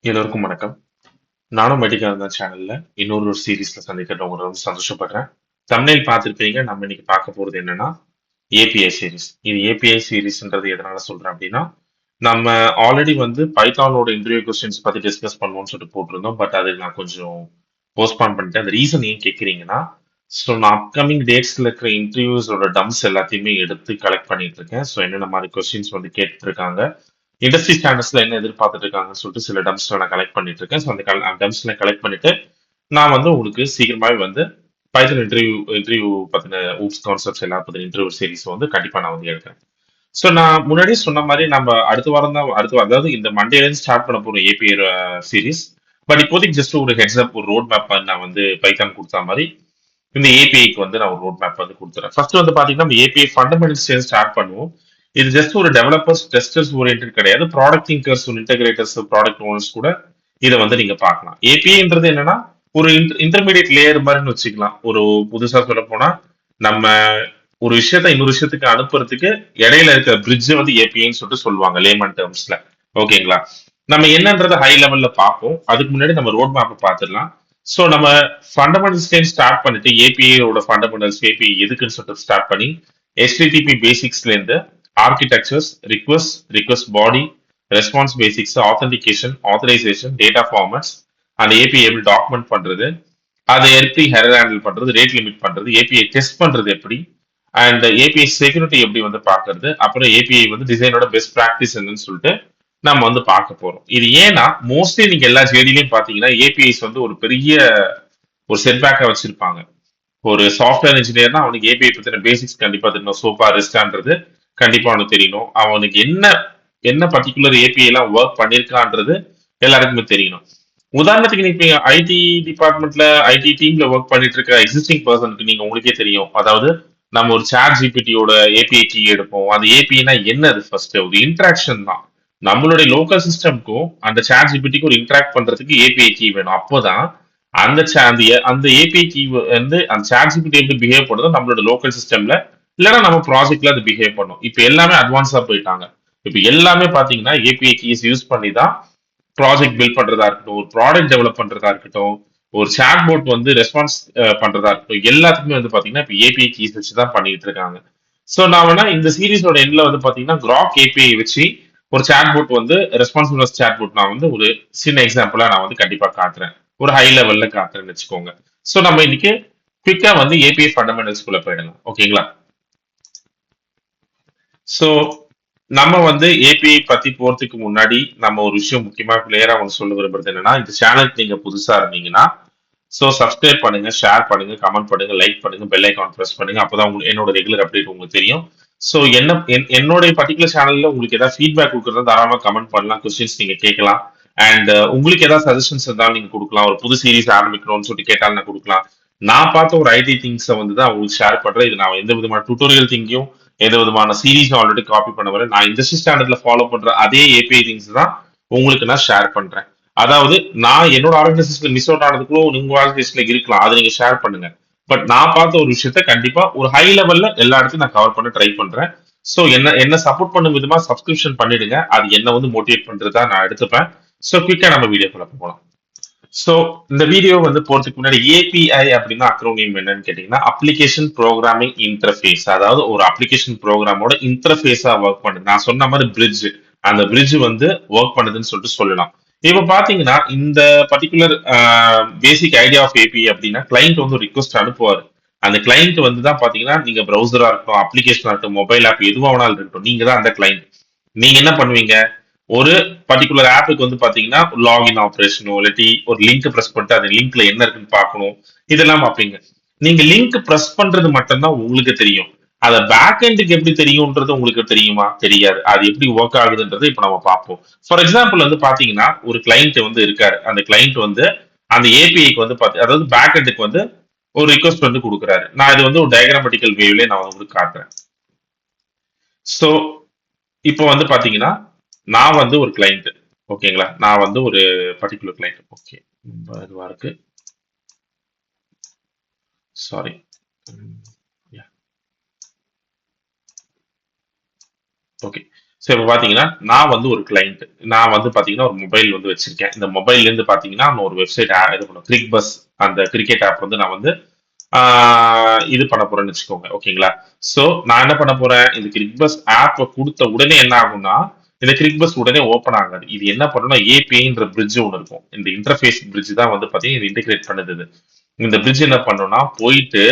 எல்லோருக்கும் வணக்கம். நானும் மெடிக்கல் தான் சேனல்ல இன்னொரு சீரீஸ்ல சந்திக்கிறதுல உங்களை வந்து சந்தோஷப்படுறேன். தம்ப்நெயில் பார்த்திருப்பீங்க. நம்ம இன்னைக்கு பார்க்க போறது என்னன்னா ஏபிஐ சீரிஸ். இது ஏபிஐ சீரிஸ்ன்றது எதனால சொல்றேன் அப்படின்னா, நம்ம ஆல்ரெடி வந்து பைத்தானோட இன்டர்வியூ கொஸ்டின்ஸ் பத்தி டிஸ்கஸ் பண்ணுவோம்னு சொல்லிட்டு போட்டிருந்தோம். பட் அது நான் கொஞ்சம் போஸ்ட்பான் பண்ணிட்டேன். அந்த ரீசன் ஏன் கேட்குறீங்கன்னா, ஸோ நான் அப்கமிங் டேட்ஸ்ல இருக்கிற இன்டர்வியூஸோட டம்ஸ் எல்லாத்தையுமே எடுத்து கலெக்ட் பண்ணிட்டு இருக்கேன். ஸோ என்னென்ன மாதிரி கொஸ்டின்ஸ் வந்து கேட்டுட்டு இருக்காங்க, இண்டஸ்ட்ரி ஸ்டாண்டர்ட்ஸ்ல என்ன எதிர்பார்த்துட்டு இருக்காங்கன்னு சொல்லிட்டு சில டம்ஸ்ல நான் கலெக்ட் பண்ணிட்டு இருக்கேன். ஸோ அந்த டம்ஸ்ல கலெக்ட் பண்ணிட்டு நான் வந்து உங்களுக்கு சீக்கிரமாவே வந்து பைத்தன் இன்டர்வியூ இன்டர்வியூ பத்தின ஊப்ஸ் கான்செப்ட்ஸ் எல்லாம் பத்தின இன்டர்வியூ சீரிஸ் வந்து கண்டிப்பா நான் வந்து எடுக்கிறேன். ஸோ நான் முன்னாடியே சொன்ன மாதிரி நம்ம அடுத்த வாரம் தான் அதாவது இந்த மண்டேல இருந்து ஸ்டார்ட் பண்ண போறோம் ஏபிஐ சீரிஸ். பட் இப்போதைக்கு ஜஸ்ட் ஒரு ஹெட்ஸ் அப், ஒரு ரோட் மேப் நான் வந்து பைத்தான் கொடுத்த மாதிரி இந்த ஏபிஐக்கு வந்து நான் ஒரு ரோட் மேப் வந்து கொடுத்துறேன். ஃபர்ஸ்ட் வந்து பாத்தீங்கன்னா நம்ம ஏபிஐ ஃபண்டமெண்டல்ஸ் ஸ்டார்ட் பண்ணுவோம். இது ஜஸ்ட் ஒரு டெவலப்பர்ஸ் டெஸ்டர்ஸ் ஓரியன்ட் கிடையாது. ப்ராடக்ட் திங்கர்ஸ், இன்டகிரேட்டர்ஸ், ப்ராடக்ட் ஓனர்ஸ் கூட இதை வந்து நீங்க பார்க்கலாம். ஏபிஐன்றது என்னன்னா ஒரு இன்டர்மீடியட் லேயர் மாதிரின்னு வச்சுக்கலாம். ஒரு புதுசா சொல்ல போனா நம்ம ஒரு விஷயத்த இன்னொரு விஷயத்துக்கு அனுப்புறதுக்கு இடையில இருக்கிற பிரிட்ஜ் வந்து ஏபிஐன்னு சொல்லிட்டு சொல்லுவாங்க லேமன் டேர்ம்ஸ்ல. ஓகேங்களா? நம்ம என்னன்றத ஹை லெவல்ல பார்ப்போம். அதுக்கு முன்னாடி நம்ம ரோட் மேப் பார்த்துடலாம். ஸோ நம்ம ஃபண்டமெண்டல்ஸ்லேயும் ஸ்டார்ட் பண்ணிட்டு ஏபிஐயோட ஃபண்டமெண்டல்ஸ், ஏபிஐ எதுக்குன்னு சொல்லிட்டு ஸ்டார்ட் பண்ணி HTTP பேசிக்ஸ்லேருந்து architectures, request body, response basics, authentication, authorization, data formats, அந்த ஏபிஐ எப்படி டாக்குமெண்ட் பண்றது, அதை எப்படி ஹெரர் ஹேண்டில் பண்றது, ரேட் லிமிட் பண்றது, ஏபிஐ டெஸ்ட் பண்றது எப்படி, அண்ட் ஏபிஐ செக்யூரிட்டி எப்படி வந்து பார்க்கறது, அப்புறம் ஏபிஐ வந்து டிசைனோட பெஸ்ட் ப்ராக்டிஸ் என்னன்னு சொல்லிட்டு நம்ம வந்து பார்க்க போறோம். இது ஏன்னா மோஸ்ட்லி நீங்க எல்லா ஜேடிலையும் பாத்தீங்கன்னா ஏபிஐஸ் வந்து ஒரு பெரிய ஒரு செட்பேக்கா வச்சிருப்பாங்க. ஒரு சாஃப்ட்வேர் இன்ஜினியர்னா அவனுக்கு ஏபிஐ பத்தின பேசிக்ஸ் கண்டிப்பா தெரியணும். சோபா ரெஸ்டான்றது கண்டிப்பா அவனுக்கு தெரியணும். அவனுக்கு என்ன என்ன பர்டிகுலர் ஏபிஐ எல்லாம் ஒர்க் பண்ணிருக்கான்றது எல்லாருக்குமே தெரியணும். உதாரணத்துக்கு நீங்க ஐடி டிபார்ட்மெண்ட்ல, ஐடி டீம்ல ஒர்க் பண்ணிட்டு இருக்க எக்ஸிஸ்டிங் பர்சனுக்கு நீங்க உங்களுக்கே தெரியும். அதாவது நம்ம ஒரு சாட் ஜிபிடியோட ஏபிஐ கீ எடுப்போம். அந்த ஏபிஐனா என்னது? ஃபர்ஸ்ட் ஒரு இன்டராக்ஷன் தான். நம்மளுடைய லோக்கல் சிஸ்டம்க்கும் அந்த சாட் ஜிபிடிக்கு ஒரு இன்டராக்ட் பண்றதுக்கு ஏபிஐ கீ வேணும். அப்போதான் அந்த அந்த ஏபிஐ கீ வந்து அந்த சாட் ஜிபிடி எப்படி பிஹேவ் பண்ணுதோ நம்மளோட லோக்கல் சிஸ்டம்ல, இல்லைன்னா நம்ம ப்ராஜெக்ட்ல அது பிஹேவ் பண்ணும். இப்போ எல்லாமே அட்வான்ஸா போயிட்டாங்க. இப்போ எல்லாமே பாத்தீங்கன்னா ஏபிஐ கீஸ் யூஸ் பண்ணி தான் ப்ராஜெக்ட் பில்ட் பண்றதா இருக்கட்டும், ஒரு ப்ராடக்ட் டெவலப் பண்றதா இருக்கட்டும், ஒரு சாட் போட் வந்து ரெஸ்பான்ஸ் பண்றதா இருக்கட்டும், எல்லாத்துக்குமே வந்து பாத்தீங்கன்னா இப்போ ஏபிஐ கீஸ் வச்சு தான் பண்ணிட்டு இருக்காங்க. ஸோ நான் வேணா இந்த சீரிஸோட எண்ட்ல வந்து பாத்தீங்கன்னா கிராக் ஏபிஐ வச்சு ஒரு சாட் போட் வந்து ரெஸ்பான்சிபிள் சாட் போட் நான் வந்து ஒரு சின்ன எக்ஸாம்பிளா நான் வந்து கண்டிப்பா காட்டுறேன். ஒரு ஹை லெவல்ல காட்டுறேன்னு வச்சுக்கோங்க. ஸோ நம்ம இன்னைக்கு குவிக்கா வந்து ஏபிஐ ஃபண்டமெண்டல்ஸ்குள்ள போயிடலாம். ஓகேங்களா? ஸோ நம்ம வந்து ஏபிஐ பத்தி போறதுக்கு முன்னாடி நம்ம ஒரு விஷயம் முக்கியமா கிளியரா ஒன்று சொல்ல விரும்புறது என்னன்னா, இந்த சேனலுக்கு நீங்க புதுசா இருந்தீங்கன்னா ஸோ சப்ஸ்கிரைப் பண்ணுங்க, ஷேர் பண்ணுங்க, கமெண்ட் பண்ணுங்க, லைக் பண்ணுங்க, பெல் ஐக்கான் பிரஸ் பண்ணுங்க. அப்பதான் உங்களுக்கு என்னோட ரெகுலர் அப்டேட் உங்களுக்கு தெரியும். ஸோ என்னோட பர்டிகுலர் சேனல்ல உங்களுக்கு ஏதாவது ஃபீட்பேக் கொடுக்குறதா தாராளமா கமெண்ட் பண்ணலாம், கொஸ்டின்ஸ் நீங்க கேட்கலாம். அண்ட் உங்களுக்கு ஏதாவது சஜஷன்ஸ் இருந்தாலும் நீங்க கொடுக்கலாம். ஒரு புது சீரிஸ் ஆரம்பிக்கணும்னு சொல்லிட்டு கேட்டாலும் நான் கொடுக்கலாம். நான் பார்த்த ஒரு ஐடி திங்ஸை வந்து தான் உங்களுக்கு ஷேர் பண்றேன். இது நான் எந்த விதமான டுட்டோரியல் திங்கையும், எந்த விதமான சீரிஸ் ஆல்ரெடி காப்பி பண்ண வரேன். நான் இண்டஸ்ட்ரி ஸ்டாண்டர்ட்ல ஃபாலோ பண்ற அதே ஏபிஐ திங்ஸ் தான் உங்களுக்கு நான் ஷேர் பண்றேன். அதாவது நான் என்னோட ஆர்கனைசேஷன்ல மிஸ் அவுட் ஆனதுக்குள்ள உங்க ஆர்கனைசேஷன்ல இருக்கலாம், அதை நீங்க ஷேர் பண்ணுங்க. பட் நான் பார்த்த ஒரு விஷயத்த கண்டிப்பா ஒரு ஹை லெவல்ல எல்லா இடத்தையும் நான் கவர் பண்ண ட்ரை பண்றேன். ஸோ என்ன சப்போர்ட் பண்ணும் விதமா சப்ஸ்கிரிப்ஷன் பண்ணிடுங்க. அது என்ன வந்து மோட்டிவேட் பண்றதா நான் எடுத்துப்பேன். ஸோ குயிக்கா நம்ம வீடியோக்குள்ள போகலாம். ஸோ இந்த வீடியோ வந்து போறதுக்கு முன்னாடி ஏபிஐ அப்படின்னா அக்ரோனியம் என்னன்னு கேட்டீங்கன்னா அப்ளிகேஷன் ப்ரோக்ராமிங் இன்டர்ஃபேஸ். அதாவது ஒரு அப்ளிகேஷன் ப்ரோக்ராமோட இன்டர்ஃபேஸா ஒர்க் பண்ணுது. நான் சொன்ன மாதிரி பிரிட்ஜ், அந்த பிரிட்ஜ் வந்து ஒர்க் பண்ணுதுன்னு சொல்லிட்டு சொல்லலாம். இப்ப பாத்தீங்கன்னா இந்த particular basic idea of API அப்படின்னா கிளைண்ட் வந்து ஒரு ரிக்வஸ்ட் அனுப்புவாரு. அந்த கிளைண்ட் வந்து தான் பாத்தீங்கன்னா நீங்க ப்ரௌசரா இருக்கட்டும், அப்ளிகேஷனா இருக்கட்டும், மொபைல் ஆப் எதுவா வேணாலும் இருக்கட்டும், நீங்க தான் அந்த கிளைண்ட். நீங்க என்ன பண்ணுவீங்க? ஒரு பர்டிகுலர் ஆப்புக்கு வந்து பாத்தீங்கன்னா லாகின் ஆப்ரேஷனோ இல்லாட்டி ஒரு லிங்க் பிரஸ் பண்ணிட்டு அந்த லிங்க்ல என்ன இருக்குன்னு பார்க்கணும், இதெல்லாம் பார்ப்பீங்க. நீங்க லிங்க் பிரஸ் பண்றது மட்டும்தான் உங்களுக்கு தெரியும். அத பேக் எண்டுக்கு எப்படி தெரியும்ன்றது உங்களுக்கு தெரியுமா? தெரியாது. அது எப்படி ஒர்க் ஆகுதுன்றது இப்ப நம்ம பார்ப்போம். ஃபார் எக்ஸாம்பிள் வந்து பாத்தீங்கன்னா ஒரு கிளைண்ட் வந்து இருக்காரு. அந்த கிளைண்ட் வந்து அந்த ஏபிஐக்கு வந்து அதாவது பேக் எண்டுக்கு வந்து ஒரு ரிக்வஸ்ட் வந்து கொடுக்குறாரு. நான் இது வந்து ஒரு டயக்ராமட்டிக்கல் வேவ்ல நான் உங்களுக்கு காட்டுறேன். சோ இப்போ வந்து பாத்தீங்கன்னா நான் வந்து ஒரு கிளைண்ட். ஓகேங்களா? நான் வந்து ஒரு பர்டிகுலர் கிளைண்ட். ஓகே. ரொம்ப இதுவா இருக்கு. சாரி. ஓகே. ஸோ இப்போ பார்த்தீங்கன்னா நான் வந்து ஒரு கிளைண்ட், நான் வந்து பார்த்தீங்கன்னா ஒரு மொபைல் வந்து வச்சிருக்கேன். இந்த மொபைல்ல இருந்து பார்த்தீங்கன்னா நான் ஒரு வெப்சைட் இது பண்ணும் கிரிக் பஸ், அந்த கிரிக்கெட் ஆப் வந்து நான் வந்து இது பண்ண போறேன்னு வச்சுக்கோங்க. ஓகேங்களா? ஸோ நான் என்ன பண்ண போறேன், இந்த கிரிக் பஸ் ஆப்பை கொடுத்த உடனே என்ன ஆகும்னா, இந்த கிரிக் பஸ் உடனே ஓப்பன் ஆகாது. இது என்ன பண்ணணும்னா ஏபிஐன்ற பிரிட்ஜ் ஒன்று இருக்கும். இந்த இன்டர்ஃபேஸ் பிரிட்ஜ் தான் வந்து பார்த்தீங்கன்னா இது இன்டிகிரேட் பண்ணுது இது. இந்த பிரிட்ஜ் என்ன பண்ணும்னா போயிட்டு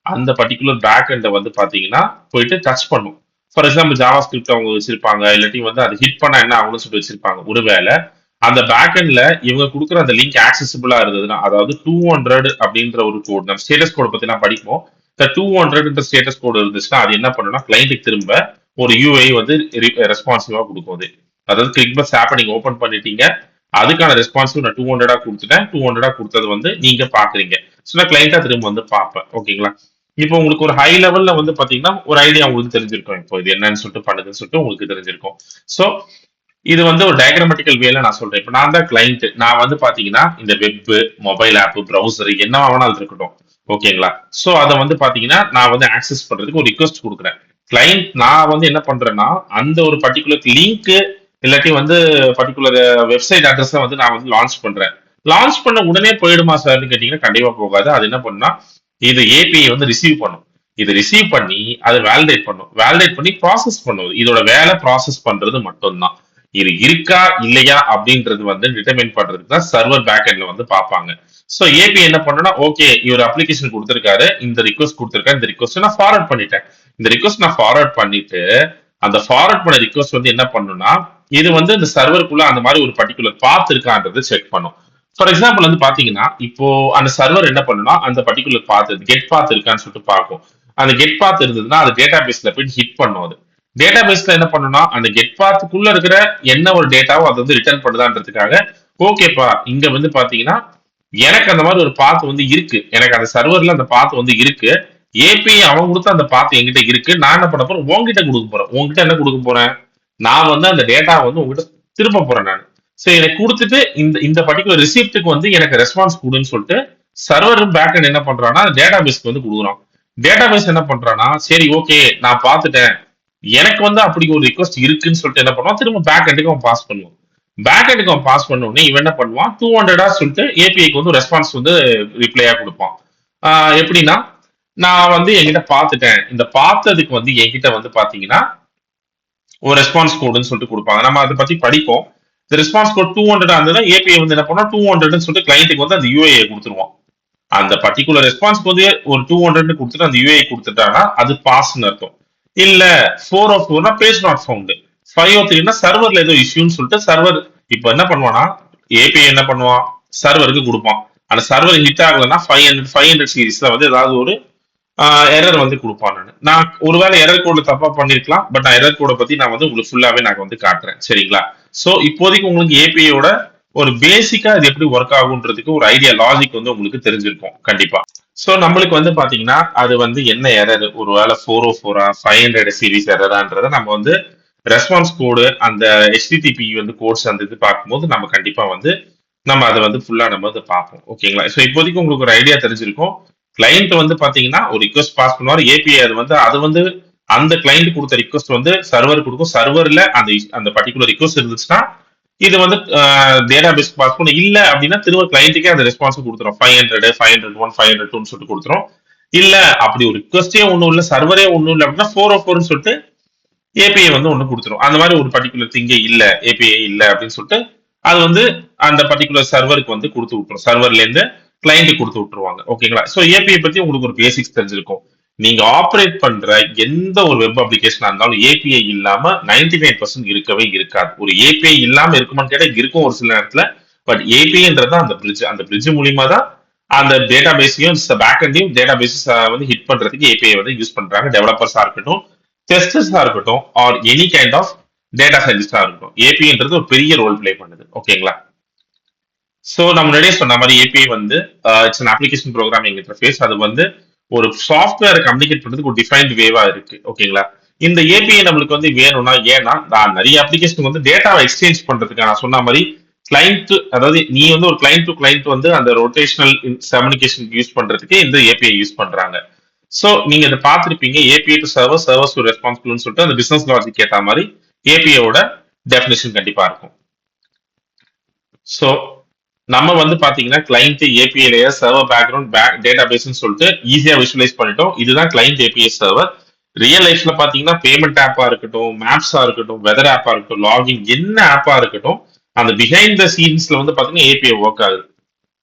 அந்த பர்டிகுலர் பேக் எண்டை வந்து பார்த்தீங்கன்னா போயிட்டு டச் பண்ணும். ஃபார் எக்ஸாம்பிள் ஜாவா ஸ்கிரிப்ட் அவங்க வச்சிருப்பாங்க, இல்லாட்டி வந்து அது ஹிட் பண்ணா என்ன ஆகும்னு சொல்லிட்டு வச்சிருப்பாங்க. ஒருவேளை அந்த பேக் எண்ட்ல இவங்க கொடுக்குற அந்த லிங்க் ஆக்சசிபிளா இருந்ததுன்னா, அதாவது 200 அப்படின்ற ஒரு கோட், நம்ம ஸ்டேட்டஸ் கோட் பத்தி நான் படிப்போம். இந்த 200 ஸ்டேட்டஸ் கோட் இருந்துச்சுன்னா அது என்ன பண்ணும்னா கிளைண்ட்டுக்கு திரும்ப ஒரு யூஐ வந்து ரெஸ்பான்சிவா கொடுக்கும் அது. அதாவது கிளிக் பஸ் ஆப்பை நீங்க ஓபன் பண்ணிட்டீங்க, அதுக்கான ரெஸ்பான்சிவ் நான் 200 கொடுத்துட்டேன். 200 கொடுத்தது வந்து நீங்க பாக்குறீங்க. ஸோ நான் கிளைண்டா திரும்ப வந்து பார்ப்பேன். ஓகேங்களா? இப்போ உங்களுக்கு ஒரு ஹை லெவல்ல வந்து பாத்தீங்கன்னா ஒரு ஐடியா உங்களுக்கு தெரிஞ்சிருக்கும். இப்போ இது என்னன்னு சொல்லிட்டு பண்ணுதுன்னு சொல்லிட்டு உங்களுக்கு தெரிஞ்சிருக்கும். ஸோ இது வந்து ஒரு டயக்ராமட்டிக்கல் வேல நான் சொல்றேன். இப்போ நான் தான் கிளைண்ட். நான் வந்து பாத்தீங்கன்னா இந்த வெப், மொபைல் ஆப், பிரவுசர் என்ன வேணாலும் இருக்கட்டும். ஓகேங்களா? சோ அத வந்து பாத்தீங்கன்னா நான் வந்து ஆக்சஸ் பண்றதுக்கு ஒரு ரிக்வெஸ்ட் கொடுக்குறேன். கிளைண்ட் நான் வந்து என்ன பண்றேன்னா அந்த ஒரு பர்டிகுலர் லிங்க் இல்லாட்டி வந்து பர்டிகுலர் வெப்சைட் அட்ரஸ் வந்து நான் வந்து லான்ச் பண்றேன். லான்ச் பண்ண உடனே போயிடுமா சார்னு கேட்டீங்கன்னா கண்டிப்பா போகாது. அது என்ன பண்ணுன்னா இது ஏபிஐ வந்து ரிசீவ் பண்ணும். இது ரிசீவ் பண்ணி அதை வேலிடேட் பண்ணும். வேலிடேட் பண்ணி ப்ராசஸ் பண்ணும். இதோட வேலை ப்ராசஸ் பண்றது மட்டும்தான். இது இருக்கா இல்லையா அப்படின்றது வந்து டிட்டர்மைன் பண்றதுக்கு தான் சர்வர் பேக் எண்ட்ல வந்து பார்ப்பாங்க. சோ ஏபி என்ன பண்ணுனா ஓகே இவர் அப்ளிகேஷன் கொடுத்திருக்காரு, இந்த ரிக்வெஸ்ட் கொடுத்திருக்காரு, இந்த ரிக்வெஸ்ட் நான் ஃபார்வர்ட் பண்ணிட்டேன். இந்த ரிக்வெஸ்ட் நான் ஃபார்வர்ட் பண்ணிட்டு அந்த ஃபார்வர்ட் பண்ண ரிக்வெஸ்ட் வந்து என்ன பண்ணுனா இது வந்து இந்த சர்வருக்குள்ள அந்த மாதிரி ஒரு பர்டிகுலர் பாத் இருக்கான்றது செக் பண்ணும். ஃபார் எக்ஸாம்பிள் வந்து பாத்தீங்கன்னா இப்போ அந்த சர்வர் என்ன பண்ணுனா அந்த பர்டிகுலர் பாத் கெட் பாத் இருக்கான்னு சொல்லிட்டு பார்க்கும். அந்த கெட் பாத் இருந்ததுன்னா அது டேட்டா பேஸ்ல போய் ஹிட் பண்ணும். அது டேட்டா பேஸ்ல என்ன பண்ணுனா அந்த கெட் பாத்துக்குள்ள இருக்கிற என்ன ஒரு டேட்டாவோ அதை வந்து ரிட்டர்ன் பண்ணுதான்றதுக்காக ஓகேப்பா இங்க வந்து பாத்தீங்கன்னா எனக்கு அந்த மாதிரி ஒரு பாத் வந்து இருக்கு, எனக்கு அந்த சர்வர்ல அந்த பாத் வந்து இருக்கு, ஏபிஐ அவன் கொடுத்த அந்த பாத் என்கிட்ட இருக்கு, நான் என்ன பண்ண போறேன் உங்ககிட்ட கொடுக்க போறேன். உங்ககிட்ட என்ன கொடுக்க போறேன், நான் வந்து அந்த டேட்டா வந்து உங்ககிட்ட திரும்ப போறேன் நான். சரி எனக்கு கொடுத்துட்டு இந்த இந்த பர்டிகுலர் ரிசிப்ட்டுக்கு வந்து எனக்கு ரெஸ்பான்ஸ் கொடுன்னு சொல்லிட்டு சர்வர் பேக் என்ன பண்றான்னா டேட்டா பேஸ்க்கு வந்து கொடுக்குறான். டேட்டா பேஸ் என்ன பண்றான்னா சரி ஓகே நான் பார்த்துட்டேன், எனக்கு வந்து அப்படி ஒரு ரிக்வஸ்ட் இருக்குன்னு சொல்லிட்டு என்ன பண்ணுவான் திரும்ப பேக் எண்டுக்கு அவன் பாஸ் பண்ணுவான். பேக் எண்டுக்கு அவன் பாஸ் பண்ண உடனே இவன் என்ன பண்ணுவான் 200 சொல்லிட்டு ஏபிஐக்கு வந்து ரெஸ்பான்ஸ் வந்து ரிப்ளையா கொடுப்பான். எப்படின்னா நான் வந்து என்கிட்ட பார்த்துட்டேன், இந்த பார்த்ததுக்கு வந்து என்கிட்ட வந்து பாத்தீங்கன்னா ஒரு ரெஸ்பான்ஸ் கோடுன்னு சொல்லிட்டு கொடுப்பாங்க. நம்ம அதை பத்தி படிப்போம். இந்த ரெஸ்பான்ஸ் கோட் 200 இருந்ததுன்னா ஏபிஐ வந்து என்ன பண்ணா 200 சொல்லிட்டு கிளைண்ட்டுக்கு வந்து அந்த யூஏ கொடுத்துருவான். அந்த பர்டிகுலர் ரெஸ்பான்ஸ்க்கு வந்து ஒரு 200 கொடுத்துட்டு அந்த யூஏ கொடுத்துட்டாங்கன்னா அது பாஸ்ன்னு அர்த்தம். இல்ல 404 பேஜ் நாட் ஃபவுண்ட், 503 சர்வர்ல ஏதோ இஷ்யூன்னு சொல்லிட்டு சர்வர் இப்ப என்ன பண்ணுவானா ஏபிஐ என்ன பண்ணுவான் சர்வருக்கு கொடுப்பான். அந்த சர்வர் ஹிட் ஆகலன்னா 500 சீரீஸ்ல வந்து ஏதாவது ஒரு எரர் வந்து கொடுப்பான். நான் ஒருவேளை எரர் கோட்ல தப்பா பண்ணிருக்கலாம், பட் நான் எரர் கோட பத்தி நான் வந்து உங்களுக்கு ஃபுல்லாவே நான் வந்து காட்டுறேன். சரிங்களா? சோ இப்போதைக்கு உங்களுக்கு ஏபிஐயோட ஒரு பேசிக்கா இது எப்படி ஒர்க் ஆகுன்றதுக்கு ஒரு ஐடியா லாஜிக் வந்து உங்களுக்கு தெரிஞ்சிருக்கும் கண்டிப்பா. சோ நம்மளுக்கு வந்து பாத்தீங்கன்னா அது வந்து என்ன எரர், ஒருவேளை 404 500 சீரிஸ் எரரான்றத நம்ம வந்து ரெஸ்பான்ஸ் கோடு அந்த HTTP வந்து கோட்ஸ் அந்த இது பார்க்கும்போது நம்ம கண்டிப்பா வந்து நம்ம அதை வந்து ஃபுல்லா நம்ம வந்து பார்ப்போம். ஓகேங்களா? சோ இப்போதைக்கு உங்களுக்கு ஒரு ஐடியா தெரிஞ்சிருக்கும். கிளைண்ட் வந்து பாத்தீங்கன்னா ஒரு ரிக்வஸ்ட் பாஸ் பண்ணுவார், ஏபிஐ அது வந்து அந்த கிளைண்ட் கொடுத்த ரிக்வஸ்ட் வந்து சர்வர் கொடுக்கும். சர்வர்ல அந்த அந்த பர்டிகுலர் ரிக்வஸ்ட் இருந்துச்சுன்னா இது வந்து டேட்டா பேஸ் பாஸ் பண்ண இல்ல அப்படின்னா திரும்ப கிளைண்ட்டுக்கே அந்த ரெஸ்பான்ஸ் கொடுத்துரும். 500 501 502 சொல்லிட்டு கொடுத்துரும். இல்ல அப்படி ஒரு ரிக்வஸ்டே ஒண்ணும் இல்ல சர்வரே ஒண்ணும் இல்ல அப்படின்னா 404 சொல்லிட்டு ஏபிஐ வந்து ஒண்ணு கொடுத்துரும். அந்த மாதிரி ஒரு பர்டிகுலர் திங்கே இல்ல ஏபிஐ இல்ல அப்படின்னு சொல்லிட்டு அது வந்து அந்த பர்டிகுலர் சர்வருக்கு வந்து கொடுத்து விட்டுரும். சர்வர்ல இருந்து கிளைண்ட் கொடுத்து விட்டுருவாங்க. ஓகேங்களா? சோ ஏபிஐ பத்தி உங்களுக்கு ஒரு பேசிக்ஸ் தெரிஞ்சிருக்கும். நீங்க ஆப்ரேட் பண்ற எந்த ஒரு வெப் அப்ளிகேஷனா இருந்தாலும் ஏபிஐ இல்லாம 99% இருக்கவே இருக்காது. ஒரு ஏபிஐ இல்லாம இருக்குமான்னு கேட்டா இருக்கும் ஒரு சில நேரத்துல. பட் ஏபிஐன்றது அந்த பிரிட்ஜ், அந்த பிரிட்ஜ் மூலியமா தான் அந்த டேட்டா பேஸையும் பேக் எண்டையும் டேட்டா பேஸ் வந்து ஹிட் பண்றதுக்கு ஏபிஐ வந்து யூஸ் பண்றாங்க. டெவலப்பர்ஸா இருக்கட்டும், டெஸ்டர்ஸா இருக்கட்டும், or any kind of data சயின்டிஸ்டா இருக்கட்டும், ஏபிஐன்றது ஒரு பெரிய ரோல் பிளே பண்ணுது. ஓகேங்களா? சோ நம்ம முன்னாடியே சொன்ன மாதிரி ஏபிஐ வந்து it's an application programming interface. அது வந்து ஒரு சாஃப்ட்வேரை கம்யூனிகேட் பண்றதுக்கு ஒரு டிஃபைன்ட் வேவா இருக்கு. ஓகேங்களா? இந்த ஏபிஐ நம்மளுக்கு வந்து வேணும்னா ஏன்னா நான் நிறைய அப்ளிகேஷன் வந்து டேட்டாவை எக்ஸ்சேஞ்ச் பண்றதுக்கு நான் சொன்ன மாதிரி கிளைண்ட், அதாவது நீ வந்து ஒரு கிளைண்ட் டு கிளைண்ட் வந்து அந்த ரொட்டேஷனல் கம்யூனிகேஷன் யூஸ் பண்றதுக்கு இந்த ஏபிஐ யூஸ் பண்றாங்க. சோ நீங்க இதை பார்த்திருப்பீங்க, API to server, servers to ரெஸ்பான்சிபிள்னு சொல்லிட்டு அந்த பிசினஸ் லாஜிக் ஏத்த மாதிரி ஏபிஐயோட டெஃபினிஷன் கண்டிப்பா இருக்கும். ஸோ நம்ம வந்து பாத்தீங்கன்னா client API layer server background டேட்டா பேஸ்ன்னு சொல்லிட்டு ஈஸியா விஷுவலைஸ் பண்ணிட்டோம். இதுதான் கிளைண்ட் ஏபிஐ சர்வர். ரியல் லைஃப்ல பாத்தீங்கன்னா பேமெண்ட் ஆப்பா இருக்கட்டும், மேப்ஸா இருக்கட்டும், வெதர் ஆப்பா இருக்கட்டும், லாகின் என்ன ஆப்பா இருக்கட்டும், அந்த பிஹைண்ட் த சீன்ஸ்ல வந்து பாத்தீங்கன்னா ஏபிஐ ஒர்க் ஆகுது.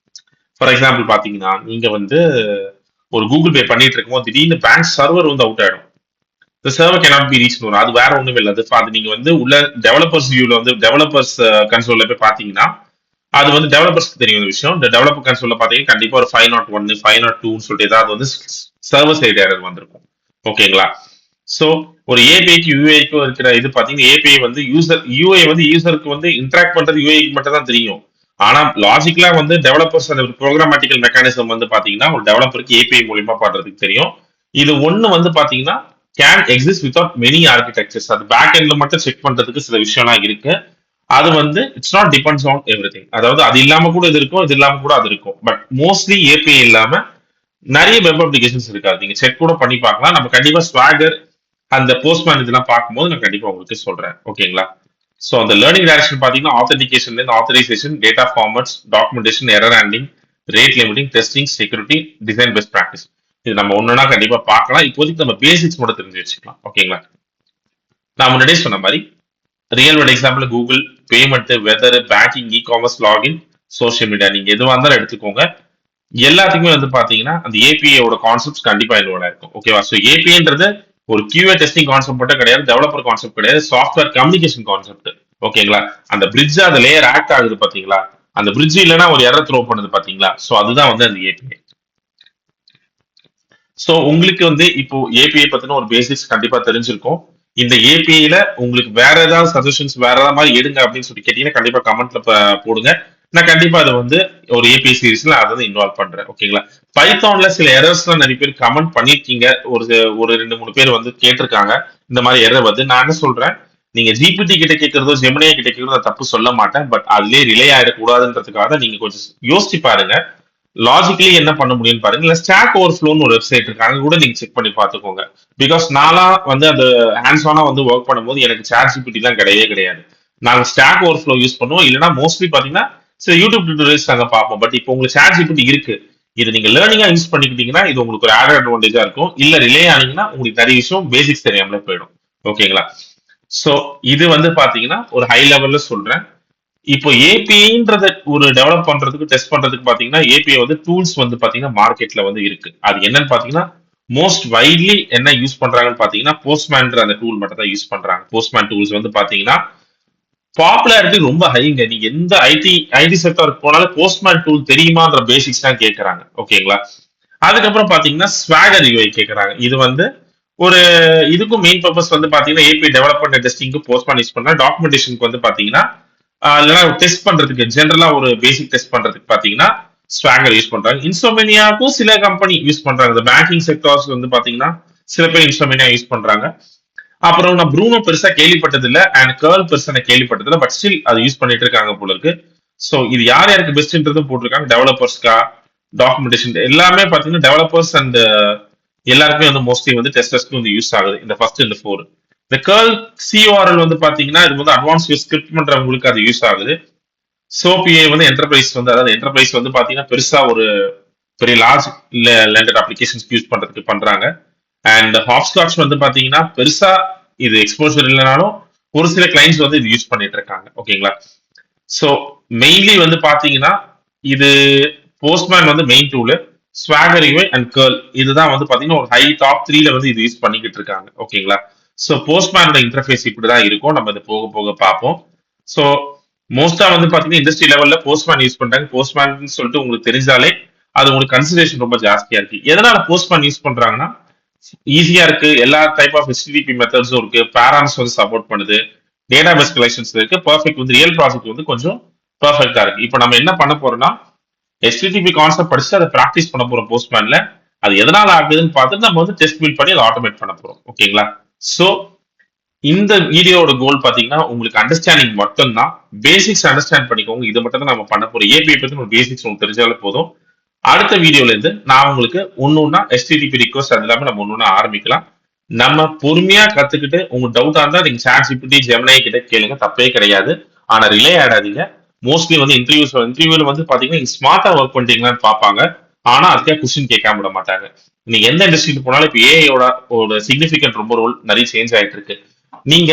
ஃபார் எக்ஸாம்பிள் பாத்தீங்கன்னா நீங்க வந்து ஒரு கூகுள் பே பண்ணிட்டு இருக்கும்போது திடீர்னு பேங்க் சர்வர் வந்து அவுட் ஆயிடும். இந்த சர்வர் cannot be reached வரும். அது வேற ஒண்ணுமே இல்லை. அது நீங்க வந்து உள்ள டெவலப்பர்ஸ் வியூல வந்து டெவலப்பர்ஸ் கன்சோல்ல போய் பாத்தீங்கன்னா அது வந்து டெவலப்பர்ஸ்க்கு தெரியும் இந்த விஷயம். இந்த டெவலப்பர் கன்சோல்ல பாத்தீங்கன்னா கண்டிப்பா ஒரு 501 502 சொல்லிட்டு ஏதாவது வந்து சர்வர் சைடு எரர் வந்திருக்கும். ஓகேங்களா? சோ ஒரு ஏபிஐக்கு யூஐக்கும் இருக்கிற இது பாத்தீங்கன்னா ஏபிஐ வந்து யூஐ வந்து யூசருக்கு வந்து இன்டராக்ட் பண்றது யூஐக்கு மட்டும் தான் தெரியும். ஆனா லாஜிக்கலா வந்து டெவலப்பர்ஸ் அந்த ப்ரோக்ராமேட்டிக்கல் மெக்கானிசம் வந்து பாத்தீங்கன்னா ஒரு டெவலப்பருக்கு ஏபிஐ மூலியமா பண்றதுக்கு தெரியும். இது ஒண்ணு வந்து பாத்தீங்கன்னா can exist without many architectures. அது பேக் எண்ட்ல மட்டும் செக் பண்றதுக்கு சில விஷயம்லாம் இருக்கு. அது வந்து it's not depends on every thing. அதாவது அது இல்லாம கூட இது இருக்கும், இது இல்லாம கூட அது இருக்கும். பட் மோஸ்ட்லி ஏபிஐ இல்லாம நிறைய வெப் அப்ளிகேஷன்ஸ் இருக்காது. நீங்க செக் கூட பண்ணி பார்க்கலாம். நம்ம கண்டிப்பா ஸ்வாகர் அந்த போஸ்ட்மேன் இதெல்லாம் பார்க்கும்போது நான் கண்டிப்பா உங்களுக்கு சொல்றேன். ஓகேங்களா? ஸோ அந்த லேர்னிங் டைரக்ஷன் பார்த்தீங்கன்னா ஆத்தென்டிகேஷன்ல இருந்து authorisation, data formats, documentation, error handling, rate limiting, testing, security, design best practice. இது நம்ம ஒண்ணுனா கண்டிப்பா பார்க்கலாம். இப்போதைக்கு நம்ம பேசிக்ஸ் மட்டும் தெரிஞ்சு வச்சுக்கலாம். ஓகேங்களா? நான் முன்னாடியே சொன்ன மாதிரி real world example Google, payment, weather, banking, e commerce, login, social media நீங்க எதுவாக இருந்தாலும் எடுத்துக்கோங்க. எல்லாத்துக்குமே வந்து பாத்தீங்கன்னா அந்த ஏபிஐயோட கான்செப்ட்ஸ் கண்டிப்பா இன்வால்வ் இருக்கும். ஓகேவா? ஸோ ஏபிஐன்றது ஒரு கியூஏ டெஸ்டிங் கான்செப்ட் மட்டும் கிடையாது, டெவலப்பர் கான்செப்ட் கிடையாது, சாஃப்ட்வேர் கம்யூனிகேஷன் கான்செப்ட். ஓகேங்களா? அந்த பிரிட்ஜ் அந்த லேயர் ஆக்ட் ஆகுது பாத்தீங்களா? அந்த பிரிட்ஜ் இல்லைன்னா ஒரு எரர் த்ரோ பண்ணுது பாத்தீங்களா? ஸோ அதுதான் வந்து அந்த ஏபிஐ. ஸோ உங்களுக்கு வந்து இப்போ ஏபிஐ பத்தின ஒரு பேசிக்ஸ் கண்டிப்பா தெரிஞ்சிருக்கும். இந்த ஏபிஐல உங்களுக்கு வேற ஏதாவது சஜஷன்ஸ் வேற ஏதாவது மாதிரி எடுங்க அப்படின்னு சொல்லி கேட்டீங்கன்னா கண்டிப்பா கமெண்ட்ல போடுங்க. நான் கண்டிப்பா அதை வந்து ஒரு ஏபிஐ சீரீஸ்ல அதை வந்து இன்வால்வ் பண்றேன். ஓகேங்களா? பைத்தான்ல சில எரர்ஸ்லாம் நிறைய பேர் கமெண்ட் பண்ணிருக்கீங்க. ஒரு 2 3 பேர் வந்து கேட்டிருக்காங்க இந்த மாதிரி எரர் வந்து. நான் என்ன சொல்றேன், நீங்க ஜிபிடி கிட்ட கேட்கறதோ ஜெமினியா கிட்ட கேட்கறதோ நான் தப்பு சொல்ல மாட்டேன். பட் அதுலயே ரிலே ஆயிடக்கூடாதுன்றதுக்காக நீங்க கொஞ்சம் யோசிச்சு பாருங்க. லாஜிக்கலி என்ன பண்ண முடியும்னு பாருங்க. இல்ல ஸ்டாக் ஓவர்ஃப்ளோன்னு ஒரு வெப்சைட் இருக்கு, அங்க கூட நீங்க செக் பண்ணி பார்த்துக்கோங்க. பிகாஸ் நானா வந்து அந்த ஹேண்ட்ஸ் ஆனா வந்து ஒர்க் பண்ணும்போது எனக்கு சாட் ஜிபிடி எல்லாம் கிடையவே கிடையாது. நாங்க ஸ்டாக் ஓவர்ஃப்ளோ யூஸ் பண்ணுவோம். இல்லைன்னா மோஸ்ட்லி பாத்தீங்கன்னா சில யூடியூப் டியூட்டோரியல்ஸ் நாங்க பார்ப்போம். பட் இப்போ உங்களுக்கு சாட் ஜிபிடி இருக்கு, இது நீங்க லேர்னிங்கா யூஸ் பண்ணிக்கிட்டீங்கன்னா இது உங்களுக்கு ஒரு ஆட் அட்வான்டேஜா இருக்கும். இல்ல ரிலே ஆனீங்கன்னா உங்களுக்கு நிறைய விஷயம் பேசிக்ஸ் தெரியாமலே போயிடும். ஓகேங்களா? சோ இது வந்து பாத்தீங்கன்னா ஒரு ஹை லெவல்ல சொல்றேன். இப்போ ஏபிஐன்றத ஒரு டெவலப் பண்றதுக்கு டெஸ்ட் பண்றதுக்கு பாத்தீங்கன்னா ஏபிஐ வந்து டூல்ஸ் வந்து பாத்தீங்கன்னா மார்க்கெட்ல வந்து இருக்கு. அது என்னன்னு பாத்தீங்கன்னா மோஸ்ட் வைட்லி என்ன யூஸ் பண்றாங்கன்னு பாத்தீங்கன்னா போஸ்ட்மேன்ற அந்த டூல் மட்டும் தான் யூஸ் பண்றாங்க. போஸ்ட்மேன் டூல்ஸ் வந்து பாத்தீங்கன்னா பாப்புலாரிட்டி ரொம்ப ஹைங்க. நீங்க எந்த ஐடி செக்டருக்கு போனாலும் போஸ்ட்மேன் டூல் தெரியுமான்ற பேசிக்ஸ் தான் கேட்கறாங்க. ஓகேங்களா? அதுக்கப்புறம் பாத்தீங்கன்னா ஸ்வாகர் யூஐ கேட்கறாங்க. இது வந்து ஒரு இதுக்கும் மெயின் பர்பஸ் வந்து பாத்தீங்கன்னா ஏபிஐ டெவலப்மெண்ட் டெஸ்டிங்க்கு போஸ்ட்மேன் யூஸ் பண்ணா, டாக்குமெண்டேஷனுக்கு வந்து பாத்தீங்கன்னா இல்லைன்னா டெஸ்ட் பண்றதுக்கு ஜென்ரலா ஒரு பேசிக் டெஸ்ட் பண்றதுக்கு பாத்தீங்கன்னா ஸ்வாகர் யூஸ் பண்றாங்க. இன்சோமேனியாவுக்கும் சில கம்பெனி யூஸ் பண்றாங்க. இந்த பேங்கிங் செக்டர்ஸ் வந்து பாத்தீங்கன்னா சில பேர் இன்சோமேனியா யூஸ் பண்றாங்க. அப்புறம் நான் ப்ரூனோ பெருசா கேள்விப்பட்டது இல்ல அண்ட் கேர்ள் பெருசா நான் கேள்விப்பட்டது இல்ல. பட் ஸ்டில் அது யூஸ் பண்ணிட்டு இருக்காங்க போல இருக்கு. சோ இது யார் யாருக்கு பெஸ்ட்ன்றதும் போட்டிருக்காங்க. டெவலப்பர்ஸ்க்கா, டாக்குமெண்டேஷன் எல்லாமே பாத்தீங்கன்னா டெவலப்பர்ஸ் அண்ட் எல்லாருக்குமே வந்து மோஸ்ட்லி வந்து டெஸ்டர்ஸ்க்கு வந்து யூஸ் ஆகுது இந்த ஃபர்ஸ்ட் இந்த 4. இந்த கேர்ள் சிஓஆர்எல் வந்து பாத்தீங்கன்னா இது வந்து அட்வான்ஸ் ஸ்கிரிப்ட் பண்றவங்களுக்கு அது யூஸ் ஆகுது. சோபிஏ வந்து என்டர்பிரைஸ் வந்து அதாவது என்டர்பிரைஸ் வந்து பாத்தீங்கன்னா பெருசா ஒரு பெரிய லார்ஜ் லேண்டட் அப்ளிகேஷன்ஸ் யூஸ் பண்றதுக்கு பண்றாங்க. அண்ட் ஹாப்ஸ்காட்ச் வந்து பாத்தீங்கன்னா பெருசா இது எக்ஸ்போசர் இல்லைனாலும் ஒரு சில கிளைண்ட்ஸ் வந்து இது யூஸ் பண்ணிட்டு இருக்காங்க. ஓகேங்களா? சோ மெயின்லி வந்து பாத்தீங்கன்னா இது போஸ்ட்மேன் வந்து main tool, swagger UI and girl இதுதான் வந்து பாத்தீங்கன்னா ஒரு ஹை டாப் 3ல வந்து இது யூஸ் பண்ணிக்கிட்டு இருக்காங்க. ஓகேங்களா? சோ போஸ்ட்மேனோட இன்டர்ஃபேஸ் இப்படிதான் இருக்கும். நம்ம இதை போக போக பார்ப்போம். சோ மோஸ்டா வந்து பாத்தீங்கன்னா இண்டஸ்ட்ரி லெவல்ல போஸ்ட்மேன் யூஸ் பண்றாங்க. போஸ்ட்மேன் சொல்லிட்டு உங்களுக்கு தெரிஞ்சாலே அது உங்களுக்கு கன்சிடரேஷன் ரொம்ப ஜாஸ்தியா இருக்கு. எதனால போஸ்ட்மேன் யூஸ் பண்றாங்கன்னா ஈஸியா இருக்கு, எல்லா டைப் ஆஃப் HTTP மெத்தட்ஸும் இருக்கு, பேராம்ஸ் வந்து சப்போர்ட் பண்ணுது, டேட்டாபேஸ் கலெக்ஷன்ஸ் இருக்கு, பர்ஃபெக்ட் வந்து ரியல் ப்ராஜெக்ட் வந்து கொஞ்சம் பர்ஃபெக்டா இருக்கு. இப்போ நம்ம என்ன பண்ண போறோம்னா HTTP கான்செப்ட் படிச்சு அதை ப்ராக்டிஸ் பண்ண போறோம் போஸ்ட்மேன்ல. அது எதனால ஆகுதுன்னு பார்த்துட்டு நம்ம வந்து டெஸ்ட் பில்ட் பண்ணி அதை ஆட்டோமேட் பண்ண போறோம். ஓகேங்களா? சோ இந்த வீடியோட கோல் பாத்தீங்கன்னா உங்களுக்கு அண்டர்ஸ்டாண்டிங் மட்டும் தான். பேசிக்ஸ் அண்டர்ஸ்டாண்ட் பண்ணிக்கோங்க. இது மட்டும் தான் நம்ம பண்ண போறோம். ஏபிஐ பத்தி ஒரு பேசிக்ஸ் உங்களுக்கு தெரிஞ்சாலே போதும். அடுத்த வீடியோல இருந்து நான் உங்களுக்கு ஒன்னொன்னா HTTP ரிக்வஸ்ட் அது இல்லாம நம்ம ஒன்னொன்னா ஆரம்பிக்கலாம். நம்ம பொறுமையா கத்துக்கிட்டு உங்க டவுட்டா இருந்தா நீங்க சாட் ஜிபிடி ஜெமினி கிட்ட கேளுங்க, தப்பே கிடையாது. ஆனா ரிலே ஆடாதீங்க. மோஸ்ட்லி வந்து இன்டர்வியூல வந்து பாத்தீங்கன்னா நீங்க ஸ்மார்ட்டா ஒர்க் பண்றீங்களான்னு பார்ப்பாங்க. ஆனா அதுக்கே கொஸ்டின் கேட்காம விட மாட்டாங்க. நீங்க எந்த இண்டஸ்ட்ரிக்கு போனாலும் இப்ப ஏஐயோட ஒரு சிக்னிபிகன்ட் ரொம்ப ரோல் நிறைய சேஞ்ச் ஆயிட்டு இருக்கு. நீங்க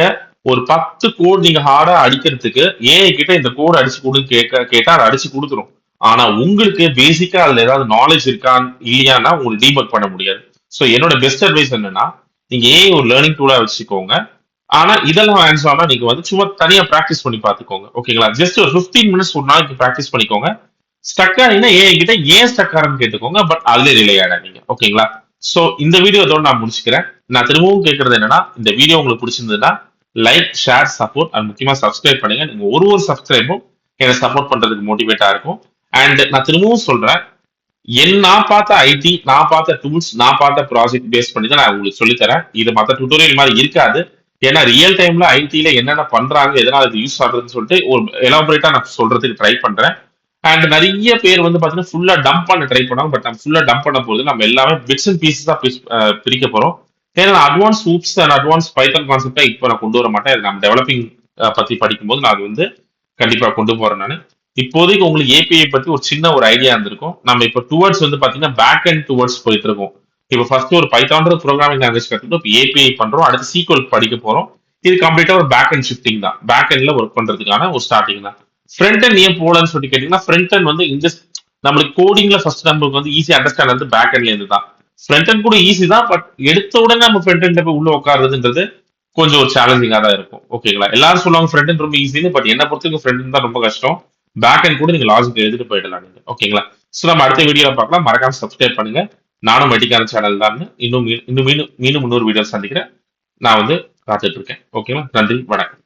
ஒரு 10 கோட் நீங்க ஹார்டா அடிக்கிறதுக்கு ஏஐ கிட்ட இந்த கோட் அடிச்சு கொடு கேட்டா அதை அடிச்சு கொடுத்துரும். ஆனா உங்களுக்கு பேசிக்கா அதுல ஏதாவது நாலேஜ் இருக்கா இல்லையான்னா உங்களுக்கு டீபக் பண்ண முடியாது. சோ என்னோட பெஸ்ட் அட்வைஸ் என்னன்னா, நீங்க ஏஐ ஒரு லேர்னிங் டூலா வச்சுக்கோங்க. ஆனா இதெல்லாம் ஹேண்ட்ஸ் ஆனா நீங்க வந்து சும்மா தனியா பிராக்டிஸ் பண்ணி பாத்துக்கோங்க. ஓகேங்களா? ஜஸ்ட் ஒரு 15 மினிட்ஸ் ஒரு நாளைக்கு பிராக்டிஸ் பண்ணிக்கோங்க. ஸ்டக் ஆனீங்கன்னா ஏஐ கிட்ட ஏன் ஸ்டக் ஆறன்னு கேட்டுக்கோங்க. பட் அதுல ரிலே ஆடாதீங்க. ஓகேங்களா? சோ இந்த வீடியோ இதோட நான் முடிச்சுக்கிறேன். நான் திரும்பவும் கேட்கறது என்னன்னா, இந்த வீடியோ உங்களுக்கு பிடிச்சிருந்ததுன்னா லைக், ஷேர், சப்போர்ட் அண்ட் முக்கியமா சப்ஸ்கிரைப் பண்ணுங்க. நீங்க ஒரு சப்ஸ்கிரைபும் என்னை சப்போர்ட் பண்றதுக்கு மோட்டிவேட்டா இருக்கும். அண்ட் நான் திரும்பவும் சொல்றேன், நான் பார்த்த ஐடி, நான் பார்த்த டூல்ஸ், நான் பார்த்த ப்ராஜெக்ட் பேஸ் பண்ணி தான் நான் உங்களுக்கு சொல்லித் தரேன். இது மத்த டியூட்டோரியல் மாதிரி இருக்காது. ஏன்னா ரியல் டைம்ல ஐடில என்னென்ன பண்றாங்க, எதனால இது யூஸ் ஆகுதுன்னு சொல்லிட்டு ஒரு எலாபரேட்டா நான் சொல்றதுக்கு ட்ரை பண்றேன். அண்ட் நிறைய பேர் வந்து பாத்தீங்கன்னா ஃபுல்லா டம்ப் பண்ண ட்ரை பண்ணாங்க. பட் நம்ம ஃபுல்லா டம்ப் பண்ண போது நம்ம எல்லாமே பிட்ஸ் அண்ட் பீசஸ் தான் பிரிக்க போறோம். ஏன்னா அட்வான்ஸ் ஹூப்ஸ் அண்ட் அட்வான்ஸ் பைத்தன் கான்செப்டா இப்போ நான் கொண்டு வர மாட்டேன். இது நம்ம டெவலப்பிங் பத்தி படிக்கும்போது நான் அது வந்து கண்டிப்பா கொண்டு போறேன் நான். இப்போதைக்கு உங்களுக்கு ஏபிஐ பத்தி ஒரு சின்ன ஒரு ஐடியா இருந்திருக்கும். நம்ம இப்போ டுவர்ட்ஸ் வந்து பாத்தீங்கன்னா பேக் அண்ட் டுவர்ட்ஸ் போயிட்டு இருக்கோம். இப்போ ஃபர்ஸ்ட் ஒரு பைத்தான்ற ப்ரோக்ராமிங் லாங்குவேஜ் கத்துக்கிட்டு இப்போ ஏபிஐ பண்றோம். அடுத்து சீக்வல் படிக்க போறோம். இது கம்ப்ளீட்டா ஒரு பேக் அண்ட் ஷிஃப்டிங் தான். பேக் அண்ட்ல ஒர்க் பண்றதுக்கான ஒரு ஸ்டார்டிங் தான். ஃப்ரண்ட் அண்ட் ஏன் போலன்னு சொல்லி கேட்டீங்கன்னா, ஃப்ரண்ட் அண்ட் வந்து இந்த நம்மளுக்கு கோடிங்ல ஃபர்ஸ்ட் நம்மளுக்கு வந்து ஈஸி அண்டர்ஸ்டாண்ட் வந்து பேக் அண்ட்ல இருந்து தான். ஃப்ரண்ட் அண்ட் கூட ஈஸி தான். பட் எடுத்த உடனே நம்ம ஃப்ரண்ட் அண்ட் போய் உள்ள உட்காருறதுன்றது கொஞ்சம் ஒரு சேலஞ்சிங்கா தான் இருக்கும். ஓகேங்களா? எல்லாரும் சொல்லுவாங்க ஃப்ரண்ட் அண்ட் ரொம்ப ஈஸின்னு. பட் என்ன பொறுத்தவரைக்கும் ஃப்ரண்ட் அண்ட் தான் ரொம்ப கஷ்டம். பேக் அண்ட் கூட நீங்க லாஜிக் எழுதிட்டு போயிடலாம் நீங்க. ஓகேங்களா? சோ நம்ம அடுத்த வீடியோல பார்க்கலாம். மறக்காம சப்ஸ்கிரைப் பண்ணுங்க. நானும் மெட்டிக்கான சேனல் தான். இன்னும் இன்னும் மீண்டும் இன்னொரு வீடியோ சந்திக்கிறேன். நான் வந்து காத்துட்டு இருக்கேன். ஓகேவா? நன்றி, வணக்கம்.